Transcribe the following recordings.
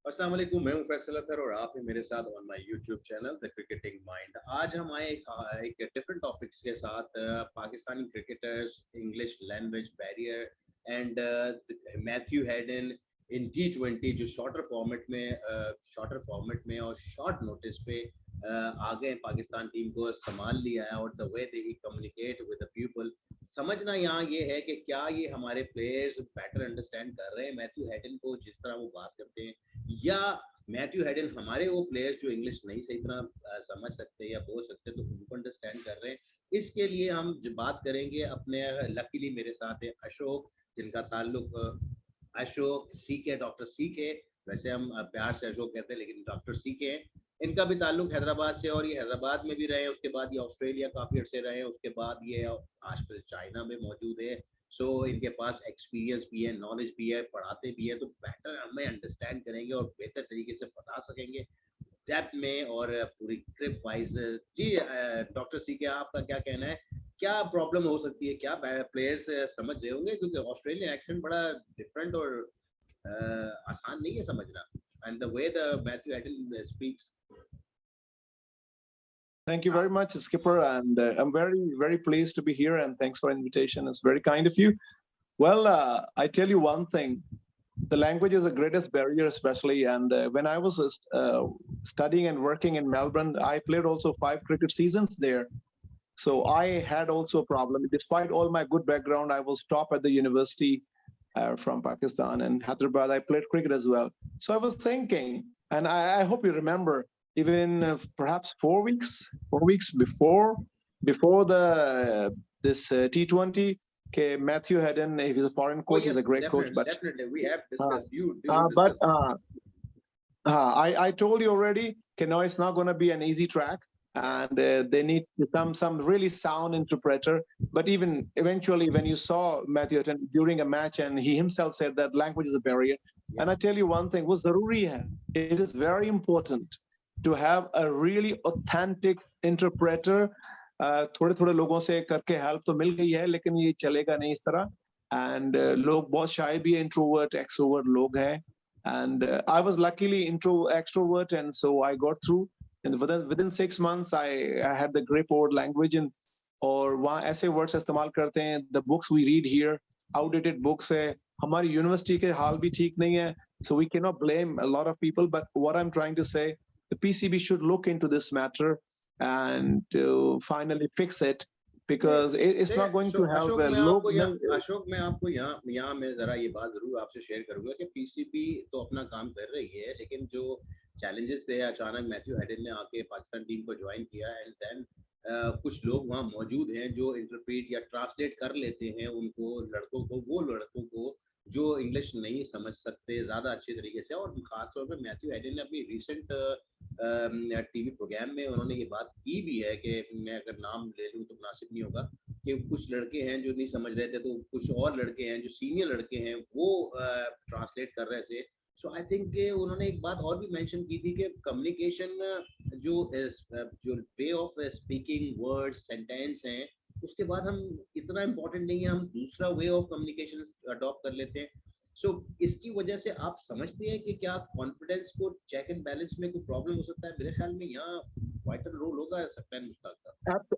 अस्सलाम वालेकुम, मैं हूं फैसल अतर और आप हैं मेरे साथ on my YouTube channel the cricketing mind. आज हम आए एक डिफरेंट टॉपिक्स के साथ, Pakistani cricketers, English language barrier and Matthew Hayden in T20 जो शॉर्टर फॉर्मेट में और शॉर्ट नोटिस पे आ गए पाकिस्तान टीम को संभाल लिया है, और the way they communicate with the people. समझना यहाँ ये है कि क्या ये हमारे प्लेयर्स बेटर अंडरस्टैंड कर रहे हैं मैथ्यू हेडन को जिस तरह वो बात करते हैं, या मैथ्यू हेडन हमारे वो प्लेयर्स जो इंग्लिश नहीं सही तरह समझ सकते या बोल सकते तो उनको अंडरस्टैंड कर रहे हैं। इसके लिए हम जो बात करेंगे अपने, लकीली मेरे साथ है अशोक, जिनका ताल्लुक अशोक सी के, डॉक्टर सी के, वैसे हम प्यार से अशोक कहते हैं लेकिन डॉक्टर सी के हैं। इनका भी ताल्लुक हैदराबाद से, और ये हैदराबाद में भी रहे, उसके बाद ये ऑस्ट्रेलिया काफ़ी अर्से रहे, उसके बाद ये आजकल चाइना में मौजूद है। सो इनके पास एक्सपीरियंस भी है, नॉलेज भी है, पढ़ाते भी है, तो बेटर हमें अंडरस्टैंड करेंगे और बेहतर तरीके से बता सकेंगे डेप्थ में और पूरी ग्रिप वाइज। जी डॉक्टर सी के, आपका क्या कहना है, क्या प्रॉब्लम हो सकती है, क्या प्लेयर्स समझ रहे होंगे, क्योंकि ऑस्ट्रेलियन एक्सेंट बड़ा डिफरेंट और आसान नहीं है समझना, and the way the Matthew Hayden speaks. Thank you very much, Skipper, and I'm very, very pleased to be here, and thanks for the invitation. It's very kind of you. Well, I tell you one thing, the language is the greatest barrier, especially, and when I was studying and working in Melbourne, I played also 5 cricket seasons there. So I had also a problem. Despite all my good background, I was top at the university from Pakistan and Hyderabad. I played cricket as well. So I was thinking, and I hope you remember, even perhaps 4 weeks before the this T20, okay, Matthew Headon, if he's a foreign coach, yes, he's a great coach. But definitely we have discussed I told you already, okay, no, it's not going to be an easy track, and they need some really sound interpreter. But even eventually, when you saw Matthew Headon during a match, and he himself said that language is a barrier. Yeah. And I tell you one thing, was zaruri hai. It is very important to have a really authentic interpreter. थोड़े लोगों से करके help तो मिल गई है, लेकिन ये चलेगा नहीं इस तरह, एंड लोग बहुत शाय भी है, इंट्रोवर्ट एक्सट्रोवर्ट लोग हैं, and I was luckily extrovert, and so I got through, and within 6 months I had the grip over language, and और वहाँ ऐसे वर्ड्स इस्तेमाल करते हैं, the books we read here, outdated books है, हमारी यूनिवर्सिटी के हाल भी ठीक नहीं है, so we cannot blame a lot of people. But what I'm trying to say, the PCB should look into this matter and finally fix it, because it's not going to have Ashok, मैं आपको यहाँ मैं जरा ये बात जरूर आपसे share करूंगा कि पीसीबी तो अपना काम कर रही है, लेकिन जो चैलेंजेस थे, अचानक मैथ्यू हेडन ने आके पाकिस्तान टीम को ज्वाइन किया, एंड देन कुछ लोग वहाँ मौजूद हैं जो इंटरप्रेट या ट्रांसलेट कर लेते हैं वो लड़कों को जो इंग्लिश नहीं समझ सकते ज़्यादा अच्छे तरीके से। और ख़ासतौर पे मैथ्यू हेडन ने अपनी रिसेंट टीवी प्रोग्राम में उन्होंने ये बात की भी है कि मैं अगर नाम ले लूँ तो मुनासिब नहीं होगा, कि कुछ लड़के हैं जो नहीं समझ रहे थे, तो कुछ और लड़के हैं जो सीनियर लड़के हैं वो ट्रांसलेट कर रहे थे। सो आई थिंक उन्होंने एक बात और भी मेंशन की थी कि कम्युनिकेशन जो way of speaking words sentence हैं, उसके बाद हम इतना इम्पोर्टेंट नहीं है, हम दूसरा वे ऑफ कम्युनिकेशन अडॉप्ट कर लेते हैं। सो इसकी वजह से आप समझते हैं कि क्या कॉन्फिडेंस को चेक एंड बैलेंस में कोई प्रॉब्लम हो सकता है? मेरे ख्याल में यहाँ वाइटल रोल होगा सप्तान मुश्ताक का।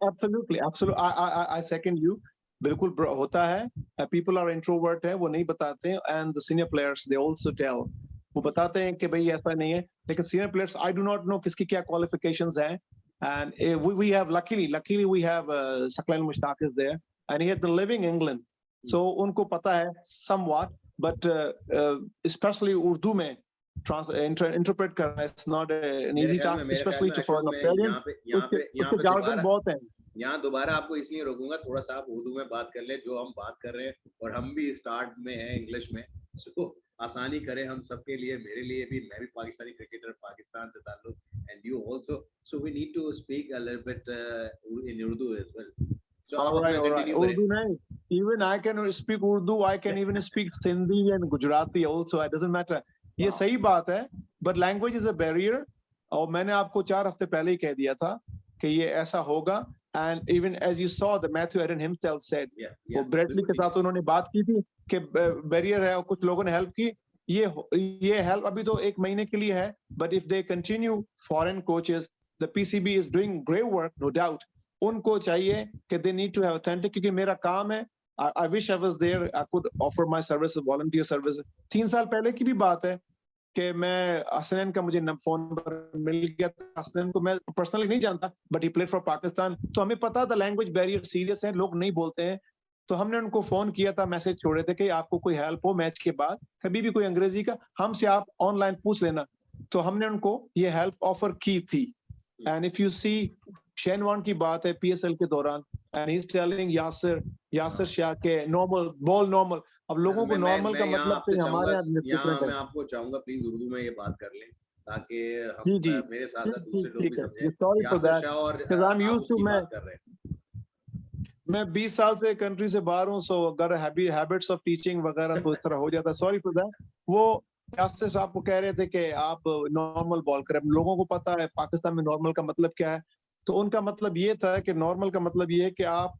Absolutely, I second you. बिल्कुल होता है, people are introvert है, वो नहीं बताते हैं, and the senior players they also tell, वो बताते हैं कि भाई ऐसा नहीं है, लेकिन senior players I do not know किसकी क्या qualifications हैं, and we have luckily we have Saqlain Mushtaq is there, and he has been living in England, so उनको पता है somewhat, but especially Urdu में interpret करना is not an easy task, especially for an Australian, उसके jargon बहुत हैं। यहाँ दोबारा आपको इसलिए रोकूंगा, थोड़ा सा आप उर्दू में बात कर ले, जो हम बात कर रहे हैं, और हम भी स्टार्ट में हैं इंग्लिश में, सो आसानी करें हम सबके लिए, मेरे लिए भी, मैं भी पाकिस्तानी क्रिकेटर, पाकिस्तान से ताल्लुक, and you also, so we need to speak a little bit in Urdu as well. So all right. Urdu nahi, even I can speak Urdu, I can even speak Sindhi and Gujarati also, it doesn't matter. ये सही बात है, but language is a barrier, और मैंने आपको 4 हफ्ते पहले ही कह दिया था कि ये ऐसा होगा, and even as you saw, the Matthew Headon himself said, वो ब्रेडली के साथ उन्होंने बात की थी कि बैरियर है, और कुछ लोगों ने हेल्प की, ये हेल्प अभी तो 1 महीने के लिए है, but if they continue foreign coaches, the PCB is doing great work, no doubt. उनको चाहिए कि they need to have authentic, क्योंकि मेरा काम है, I wish I was there, I could offer my services, volunteer services। 3 साल पहले की भी बात है कि मैं हसनैन का मुझे फोन पर मिल गया था। हसनैन को मैं पर्सनली नहीं जानता, but he played for Pakistan, तो हमें पता था लैंग्वेज बैरियर सीरियस है, लोग नहीं बोलते हैं। तो हमने उनको फोन किया था, मैसेज छोड़े थे कि आपको कोई हेल्प हो मैच के बाद, कभी भी कोई अंग्रेजी का हमसे आप ऑनलाइन पूछ लेना। तो हमने उनको ये हेल्प ऑफर की थी। And if you see Shane Warne की बात है पीएसएल के दौरान, and he is telling Yasir Shah के नॉर्मल बॉल नॉर्मल। अब लोगों को नॉर्मल का मतलब तो हमारे यहाँ डिफरेंट है। मैं आपको चाहूंगा प्लीज उर्दू में ये बात कर लें, ताकि जी जी मेरे साथ साथ दूसरे लोग ठीक भी है, समझें। Sorry for Yasir that, Shah और बिकॉज़ आई एम आप यूज्ड टू, उसकी बात कर रहे हैं। मैं 20 साल से कंट्री से बाहर हूँ, सो अगर हैबिट्स ऑफ टीचिंग वगैरह तो इस तरह हो जाता है, सॉरी फॉर दैट। वो यासिर साहब को कह रहे थे कि आप नॉर्मल बॉल करें। लोगों को पता है पाकिस्तान में नॉर्मल का मतलब क्या है, तो उनका मतलब ये था कि नॉर्मल का मतलब ये है कि आप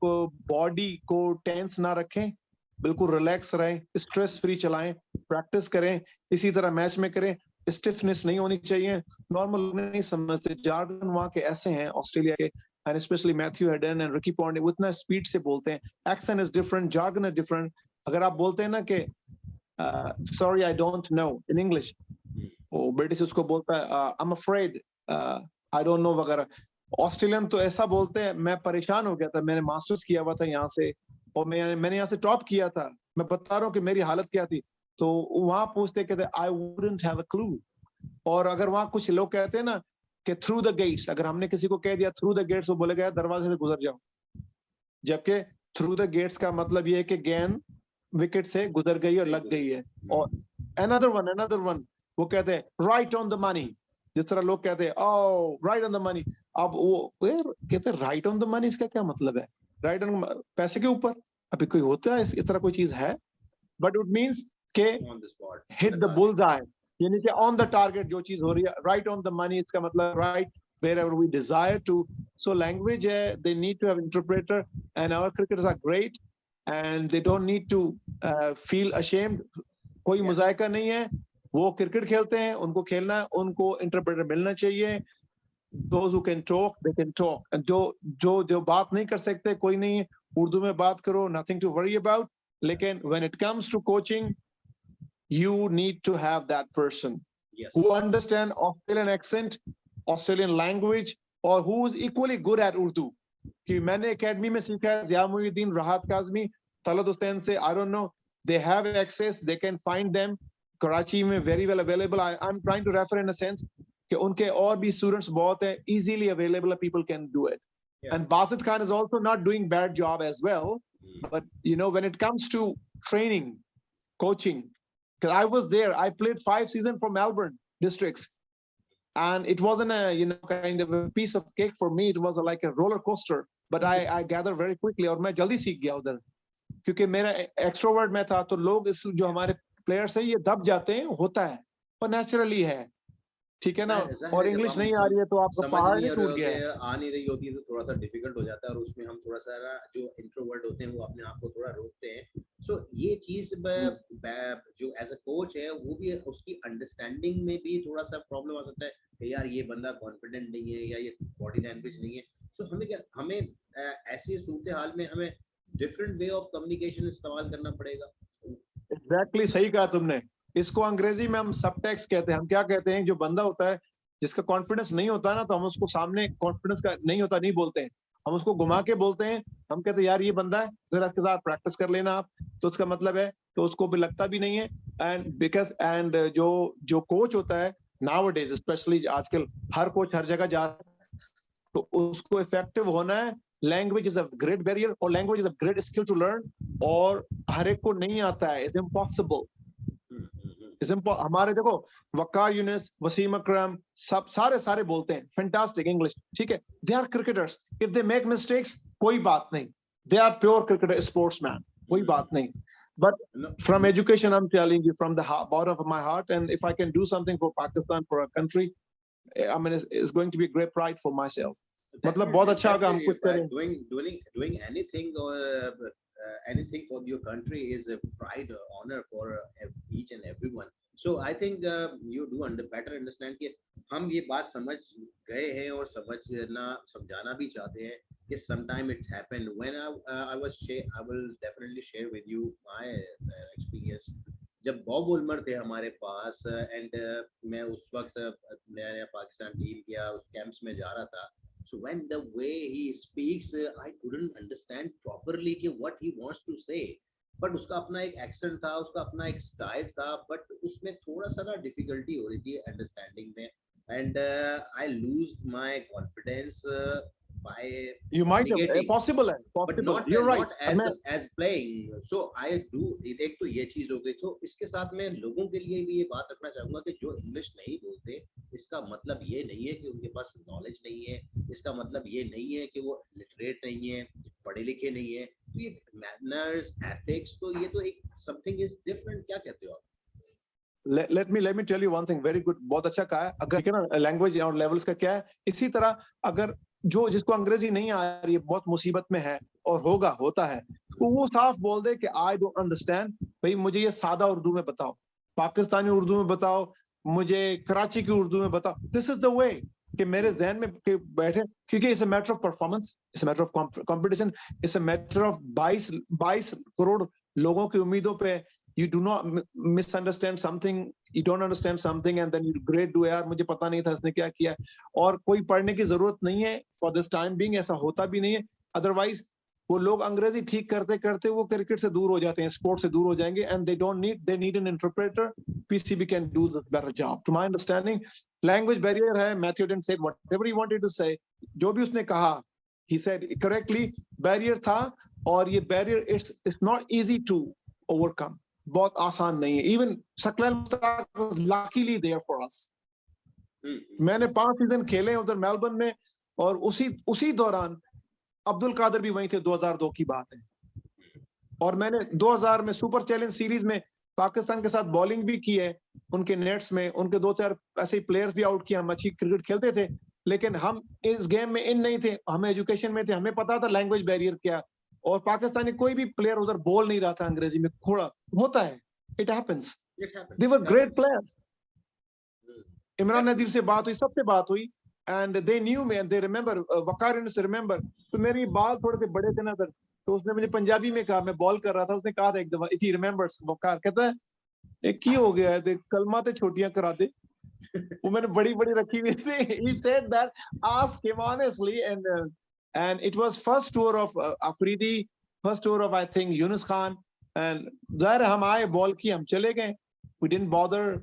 बॉडी को टेंस ना रखें, बिल्कुल रिलैक्स रहें, स्ट्रेस फ्री चलाएं, प्रैक्टिस करें, इसी तरह मैच में करें, स्टिफनेस नहीं होनी चाहिए। नॉर्मल नहीं समझते, जार्गन वहां के ऐसे हैं ऑस्ट्रेलिया के, and specially Matthew Hayden and Ricky Ponting, वो इतना स्पीड से बोलते हैं, accent is different, jargon is different. अगर आप बोलते हैं ना कि sorry I don't know in English, वो ब्रिटिश उसको बोलता है I am afraid, I don't know वगैरह। ऑस्ट्रेलियन तो ऐसा बोलते हैं, मैं परेशान हो गया था, मैंने मास्टर्स किया हुआ था यहाँ से, और मैंने यहाँ से टॉप किया था, मैं बता रहा हूँ कि मेरी हालत क्या थी। तो वहां पूछते कहते I wouldn't have a clue. और अगर वहां कुछ लोग कहते हैं ना कि थ्रू द गेट्स, अगर हमने किसी को कह दिया थ्रू द गेट्स, वो बोलेगा दरवाजे से गुजर जाओ, जबकि थ्रू द गेट्स का मतलब ये है कि गेंद विकेट से गुजर गई और लग गई है। और अनदर वन वो कहते हैं राइट ऑन द मनी, जिस तरह लोग कहते हैं ओ राइट ऑन द मनी। अब वो कहते हैं राइट ऑन द मनी, इसका क्या मतलब है? राइट ऑन पैसे के ऊपर अभी कोई होता है इस तरह कोई चीज है? बट इट मींस के हिट द बुल्स आई, यानी कि ऑन द टारगेट जो चीज हो रही है। राइट ऑन द मनी इसका मतलब right wherever we desire to। So language, they need to have interpreter, and our cricketers are great, and they don't need to feel ashamed। कोई मुजायका नहीं है, वो क्रिकेट खेलते हैं, उनको खेलना है, उनको इंटरप्रेटर मिलना चाहिए। Those who can talk, they can talk, and जो बात नहीं कर सकते, कोई नहीं, उर्दू में बात करो, nothing to worry about। लेकिन when it comes to coaching, you need to have that person who understand Australian accent, Australian language, or who is equally good at Urdu। कि मैंने एकेडमी में सीखा है, ज़िया मुईनुद्दीन, राहत काज़मी, तलत हुसैन से, I don't know, they have access, they can find them। Karachi में very well available। I'm trying to refer in a sense कि उनके और भी students बहुत है, easily available, people can do it। And Basit Khan is also not doing bad job as well। But you know, when it comes to training, coaching, because I was there, I played 5 seasons for Melbourne districts, and it wasn't a kind of a piece of cake for me, it was like a roller coaster। But I gathered very quickly, और मैं जल्दी सीख गया उधर, क्योंकि मेरा extrovert में था। तो लोग इस जो हमारे प्लेयर्स हैं ये दब जाते हैं, होता है, पर नेचुरली है, ठीक है ना। और इंग्लिश नहीं आ रही है तो आपका पहाड़ नहीं टूट गया है, आ नहीं रही होती है तो थोड़ा सा डिफिकल्ट हो जाता है, और उसमें हम थोड़ा सा जो इंट्रोवर्ट होते हैं वो अपने आप को थोड़ा रोकते हैं। सो ये चीज जो एज अ कोच है वो भी उसकी अंडरस्टैंडिंग में भी थोड़ा सा प्रॉब्लम आ सकता है कि यार ये बंदा कॉन्फिडेंट नहीं है, या ये बॉडी लैंग्वेज नहीं है। सो हमें ऐसी सूरत हाल में हमें डिफरेंट वे ऑफ कम्युनिकेशन इस्तेमाल करना पड़ेगा। एग्जैक्टली सही कहा तुमने। इसको अंग्रेजी में हम सबटेक्स्ट कहते हैं। हम क्या कहते हैं, जो बंदा होता है जिसका कॉन्फिडेंस नहीं होता ना, तो हम उसको सामने कॉन्फिडेंस का नहीं होता नहीं बोलते हैं, हम उसको घुमा के बोलते हैं। हम कहते हैं यार ये बंदा है, जरा इसके साथ प्रैक्टिस कर लेना आप, तो उसका मतलब है तो उसको भी लगता भी नहीं है। एंड जो कोच होता है नाउअडेज, स्पेशली आजकल हर कोच हर जगह जा रहा है, तो उसको इफेक्टिव होना है। Language is a great barrier, और language is a great skill to learn, और हर एक को नहीं आता है, इट्स इम्पॉसिबल। हमारे देखो वकार यूनिस, वसीम अकरम, सब सारे बोलते हैं फैंटास्टिक इंग्लिश, ठीक है, they are cricketers. If they make mistakes कोई बात नहीं, they are pure cricketer, sportsman, कोई बात नहीं। But from education, I'm telling you from the bottom of my heart, and if I can do something for Pakistan, for our country, I mean, it's going to be a great pride for myself। मतलब बहुत अच्छा होगा हम कुछ करें। Doing anything or anything for your country is a pride, honor for each and everyone। So I think you do better understand कि हम ये बात समझ गए हैं और समझाना भी चाहते हैं कि sometime it's happened when I will definitely share with you my experience. जब बॉब वोल्मर थे हमारे पास एंड मैं उस वक्त नया नया पाकिस्तान टीम किया उस कैंप्स में जा रहा था. So when the way he speaks, I couldn't understand properly कि what he wants to say. But उसका अपना एक एक्सेंट था, उसका अपना एक स्टाइल था, बट उसमें थोड़ा सा ना डिफिकल्टी हो रही थी अंडरस्टैंडिंग में. And I lose my confidence by You might have communicating, possible है, but possible. not You're right. as playing. So I do, एक तो ये चीज हो गई. तो इसके साथ मैं लोगों के लिए भी ये बात रखना चाहूंगा कि जो इंग्लिश नहीं बोलते, इसका मतलब ये नहीं है कि उनके पास नॉलेज नहीं है, इसका मतलब ये नहीं है कि वो लिटरेट नहीं है, पढ़े लिखे नहीं है. तो ये मैनर्स, एथिक्स, तो ये तो एक समथिंग इज डिफरेंट. क्या कहते हो आप? let me tell you one thing very good. बहुत अच्छा कहा है. अगर ठीक है ना, लैंग्वेज और लेवल्स का क्या है, इसी तरह अगर जो जिसको अंग्रेजी नहीं आ रही है, बहुत मुसीबत में है और होता है, तो वो साफ बोल दे कि आई डोंट अंडरस्टैंड, भाई मुझे ये सादा उर्दू में बताओ, पाकिस्तानी उर्दू में बताओ, मुझे कराची की उर्दू में बताओ. दिस इज द वे कि मेरे जहन में कि बैठे, क्योंकि it's a matter of performance, it's a matter of competition, it's a matter of 22 crore लोगों की उम्मीदों पे. You do not misunderstand something, you don't understand something and then you grade do यार मुझे पता नहीं था इसने क्या किया, और कोई पढ़ने की जरूरत नहीं है for this time being, ऐसा होता भी नहीं है. अदरवाइज वो लोग अंग्रेजी ठीक करते करते वो क्रिकेट से दूर हो जाते हैं, स्पोर्ट्स से दूर हो जाएंगे, and they need an interpreter. PCB can do the better job. To my understanding, language barrier है. Matthew didn't say whatever he wanted to say. जो भी उसने कहा, he said correctly, barrier था, और ये barrier it's not easy to overcome. बहुत आसान नहीं है. Even Saqlain luckily there for us. मैंने 5 सीजन खेले उधर मेलबर्न में, और उसी दौरान अब्दुल कादर भी वहीं थे. 2002 की बात है, और मैंने 2000 में सुपर चैलेंज सीरीज में पाकिस्तान के साथ बॉलिंग भी की है. उनके नेट्स में उनके 2-4 ऐसे ही प्लेयर्स भी आउट किया. हम अच्छी क्रिकेट खेलते थे, लेकिन हम इस गेम में इन नहीं थे. हमें एजुकेशन में थे, हमें पता था लैंग्वेज बैरियर क्या, और पाकिस्तानी कोई भी प्लेयर उधर बोल नहीं रहा था अंग्रेजी में. थोड़ा होता है, it happens. They were great players. Imran Nazir से बात हुई, सबसे बात हुई, and they knew me and they remember. Waqar से रिमेंबर. तो मेरी बाल थोड़े से बड़े थे ना सर, तो उसने मुझे पंजाबी में कहा, मैं बॉल कर रहा था, उसने कहा था एक दफा, इफ ही रिमेंबर्स, वकार कहता है एक की हो गया है, कलमा ते छोटियां करा दे. वो मैंने बड़ी बड़ी रखी हुई थी. He said that, ask him honestly, and it was first tour of Afridi, first tour of I think Yunus Khan, and ज़ाहिर हम आए, बॉल की, हम चले गए. We didn't bother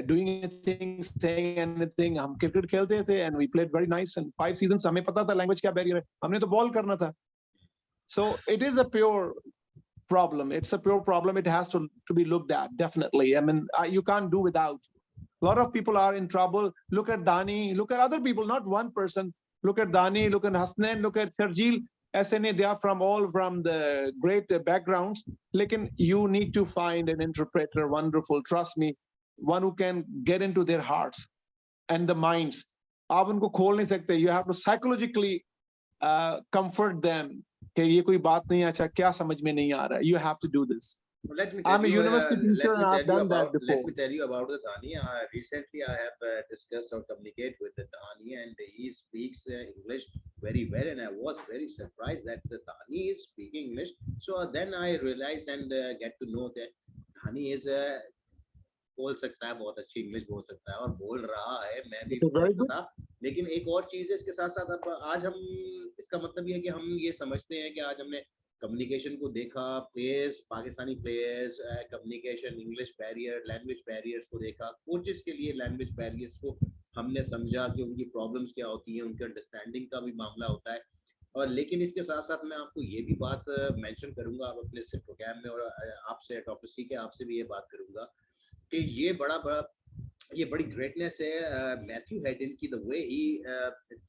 doing anything, saying anything. हम क्रिकेट खेलते थे and we played very nice, and 5 seasons हमें पता था लैंग्वेज क्या बैरियर है, हमने तो बॉल करना था. So it is a pure problem. It's a pure problem. It has to be looked at, definitely. I mean, you can't do without. A lot of people are in trouble. Look at Dani, look at other people, not one person. Look at Dani, look at Hasnain, look at Sharjeel, SNA, they are from the great backgrounds. Lekin you need to find an interpreter, wonderful, trust me, one who can get into their hearts and the minds. आप उनको खोल नहीं सकते. You have to psychologically comfort them कि ये कोई बात नहीं है, अच्छा क्या समझ में नहीं आ रहा है. You have to do this. I'm a university teacher and I've done that before. Let me tell you about the Dani. Recently, I have discussed or communicate with the Dani, and he speaks English very well. And I was very surprised that the Dani is speaking English. So then I realized and get to know that Dani is बोल सकता है, बहुत अच्छी English बोल सकता है और बोल रहा है. मैं भी बोलता था. लेकिन एक और चीज है इसके साथ साथ, अब आज हम, इसका मतलब ये है कि हम ये समझते हैं कि आज हमने कम्युनिकेशन को देखा, players, Pakistani players, communication, English barrier, language barriers को देखा, कोचेस के लिए लैंग्वेज बैरियर्स को हमने समझा कि उनकी प्रॉब्लम्स क्या होती हैं, उनके अंडरस्टैंडिंग का भी मामला होता है. और लेकिन इसके साथ साथ मैं आपको ये भी बात मेंशन करूंगा आप अपने से प्रोग्राम में, और आपसे टॉपिक के आपसे भी ये बात करूंगा कि ये बड़ी ग्रेटनेस है मैथ्यू हेडन की, the way he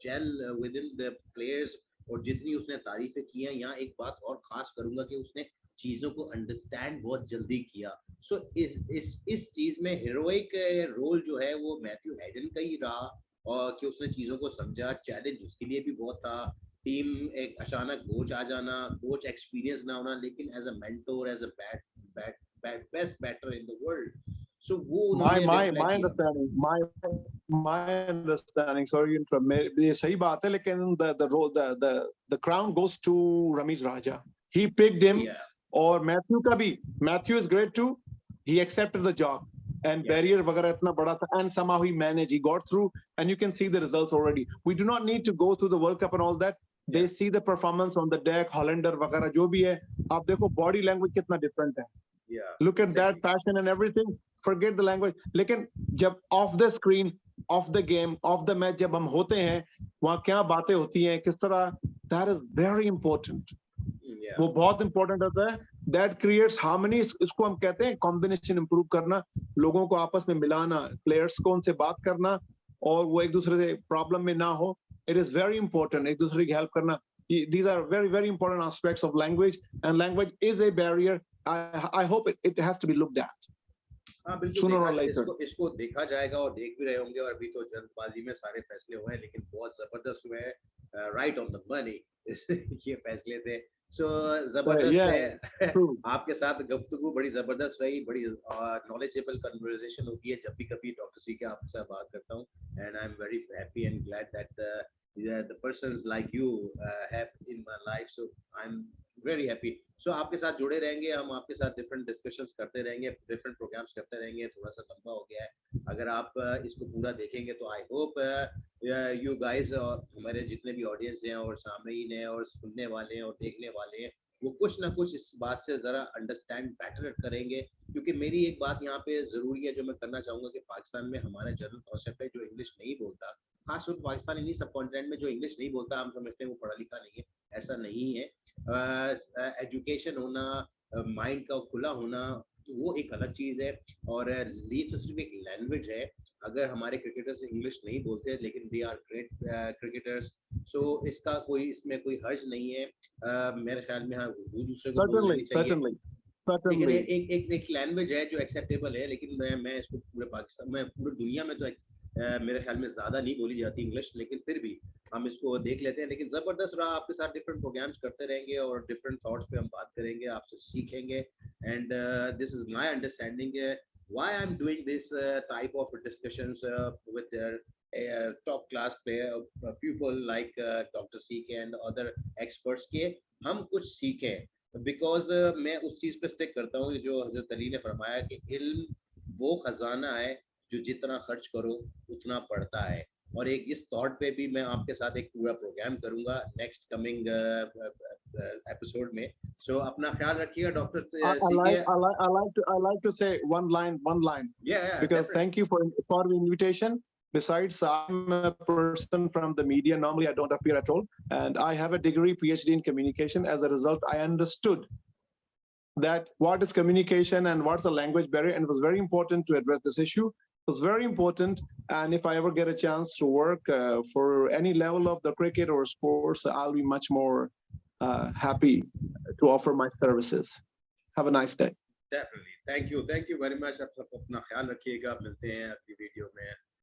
gel with in the players, और जितनी उसने तारीफें की हैं. यहाँ एक बात और खास करूंगा कि उसने चीजों को अंडरस्टैंड बहुत जल्दी किया. सो इस चीज में हीरोइक रोल जो है वो मैथ्यू हेडन का ही रहा, और कि उसने चीजों को समझा. चैलेंज उसके लिए भी बहुत था. टीम एक अचानक कोच आ जाना, कोच एक्सपीरियंस ना होना, लेकिन as a mentor, as a best batter in the world. So वो my उन्होंने my reflect my किया। understanding my understanding, sorry to interrupt, ये सही बात है, लेकिन the role the crown goes to Ramesh Raja. He picked him. Yeah, और Matthew का भी, Matthew is great too. He accepted the job and Yeah. barrier वगैरह इतना बड़ा था, and somehow he managed, he got through, and you can see the results already. We do not need to go through the World Cup and all that. They Yeah. see the performance on the deck, Hollander वगैरह जो भी है, आप देखो body language कितना different है. yeah. Look at that passion and everything. Forget the language. लेकिन जब off the screen, off the game, off the match जब हम होते हैं, वहाँ क्या बातें होती हैं, किस तरह, that is very important. Yeah. वो बहुत important होता है. That creates harmony. इसको हम कहते हैं combination improve करना, लोगों को आपस में मिलाना, players को उनसे बात करना, और वो एक दूसरे से problem में ना हो. It is very important. एक दूसरे की help करना. These are very, very important aspects of language, and language is a barrier. I hope it has to be looked at. हाँ बिल्कुल, Sooner or later. इसको देखा जाएगा और देख भी रहे होंगे, और अभी तो जल्दबाजी में सारे फैसले हुए हैं, लेकिन बहुत जबरदस्त हुए हैं, राइट ऑन द मनी ये फैसले थे। सो जबरदस्त है। True. आपके साथ गुफ्तगू बड़ी जबरदस्त रही, बड़ी नॉलेजेबल कन्वर्सेशन होती है जब भी कभी डॉक्टर सी के आपसे बात करता हूँ, and I am very happy and glad that the persons like you have in my life, so I'm very happy. So आपके साथ जुड़े रहेंगे, हम आपके साथ डिफरेंट डिस्कशंस करते रहेंगे, डिफरेंट प्रोग्राम्स करते रहेंगे। थोड़ा सा लंबा हो गया है, अगर आप इसको पूरा देखेंगे तो आई होप यू गाइस और हमारे जितने भी ऑडियंस हैं और सामईन हैं और सुनने वाले हैं और देखने वाले हैं, वो कुछ ना कुछ इस बात से ज़रा अंडरस्टैंड बेटर करेंगे। क्योंकि मेरी एक बात यहाँ पे ज़रूरी है जो मैं करना चाहूँगा कि पाकिस्तान में हमारा जनरल कॉन्सेप्ट है जो इंग्लिश नहीं बोलता, खासतौर पर पाकिस्तान इन्हीं सब कॉन्टिनेंट में जो इंग्लिश नहीं बोलता, हम समझते हैं वो पढ़ा लिखा नहीं है, ऐसा नहीं है। एजुकेशन होना, माइंड का खुला होना, वो एक अलग चीज़ है, और लीड तो सिर्फ एक लैंग्वेज है। अगर हमारे क्रिकेटर्स इंग्लिश नहीं बोलते लेकिन दे आर ग्रेट क्रिकेटर्स, सो इसमें कोई हर्ज नहीं है। मेरे ख्याल में हाँ दूसरे को बोलना चाहिए, लेकिन एक लैंग्वेज है जो एक्सेप्टेबल है। लेकिन मैं इसको पूरे पाकिस्तान में, पूरी दुनिया में तो मेरे ख्याल में ज़्यादा नहीं बोली जाती इंग्लिश, लेकिन फिर भी हम इसको देख लेते हैं। लेकिन ज़बरदस्त रहा, आपके साथ डिफरेंट प्रोग्राम्स करते रहेंगे और डिफरेंट थॉट्स पे हम बात करेंगे, आपसे सीखेंगे, and this is my understanding why I'm doing this type of discussions with their top class player people like Dr. CK and other experts के हम कुछ सीखें, because मैं उस चीज़ पे स्टिक करता हूँ जो हज़रत अली ने फरमाया कि इल्म वो खजाना है जो जितना खर्च करो उतना बढ़ता है। और एक इस थॉट पे भी मैं आपके साथ एक पूरा प्रोग्राम करूंगा नेक्स्ट कमिंग एपिसोड में। सो अपना ख्याल रखिएगा doctor CK. I like to say one line. Yeah, because definitely. thank you for the invitation. Besides, I'm a person from the media. Normally, I don't appear at all. And I have a degree, PhD in communication. As a result, I understood that what is communication and what's the language barrier. And it was very important to address this issue. It was very important. And if I ever get a chance to work for any level of the cricket or sports, I'll be much more happy to offer my services. Have a nice day. Definitely. Thank you very much. आप सब अपना ख्याल रखिएगा, मिलते हैं अगली video में।